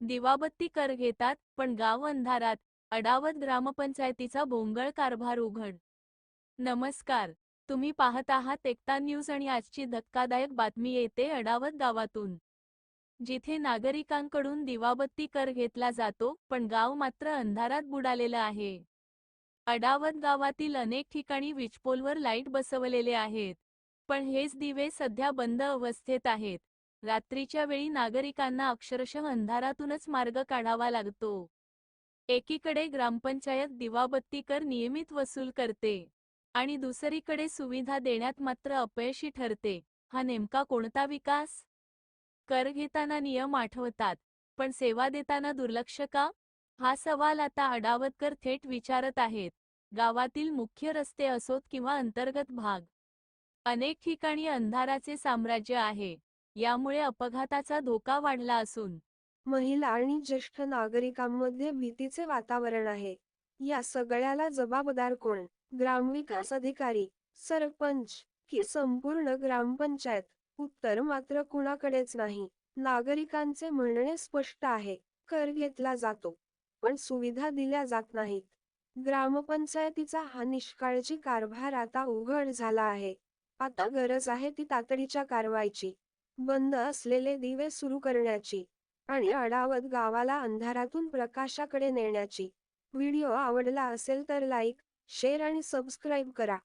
दिवाबत्ती कर घेतात, पण गाव अंधारात. अडावत ग्रामपंचायतीचा भोंगळ कारभार उघड. नमस्कार. तुम्ही पाहत आहात एकता न्यूज आणि आजची धक्कादायक बातमी येते अडावत गावातून. जिथे नागरिकांकडून दिवाबत्ती कर घेतला जातो, पण गाव मात्र अंधारात बुडालेलं आहे. अडावत गावातील अनेक ठिकाणी वीजपोलवर लाईट बसवलेले आहेत. पण हेच दिवे सध्या बंद अवस्थेत आहेत. रात्रीच्या वेळी नागरिकांना अक्षरशः अंधारातूनच मार्ग काढावा लागतो. एकीकडे ग्रामपंचायत दिवाबत्ती कर नियमित वसूल करते आणि दुसरीकडे सुविधा देण्यात मात्र अपयशी ठरते. हा नेमका कोणता विकास? कर घेताना नियम आठवतात, पण सेवा देताना दुर्लक्ष का? हा सवाल आता अडावतकर थेट विचारत आहेत. गावातील मुख्य रस्ते असोत किंवा अंतर्गत भाग, अनेक ठिकाणी अंधाराचे साम्राज्य आहे. यामुळे अपघाताचा धोका वाढला असून महिला आणि ज्येष्ठ नागरिकांमध्ये भीतीचे वातावरण आहे. या सगळ्याला जबाबदार कोण? ग्रामविकास अधिकारी, सरपंच की संपूर्ण ग्रामपंचायत? उत्तर मात्र कुणाकडेच नाही. नागरिकांचे म्हणणे स्पष्ट आहे. कर घेतला जातो, पण सुविधा दिल्या जात नाहीत. ग्रामपंचायतीचा हा निष्काळजी कारभार आता उघड झाला आहे. आता गरज आहे ती तातडीच्या कारवाईची, बंद असलेले दिवे सुरू करण्याची आणि अडावत गावाला अंधारातून प्रकाशाकडे नेण्याची. व्हिडिओ आवडला असेल तर लाईक, शेअर आणि सबस्क्राईब करा.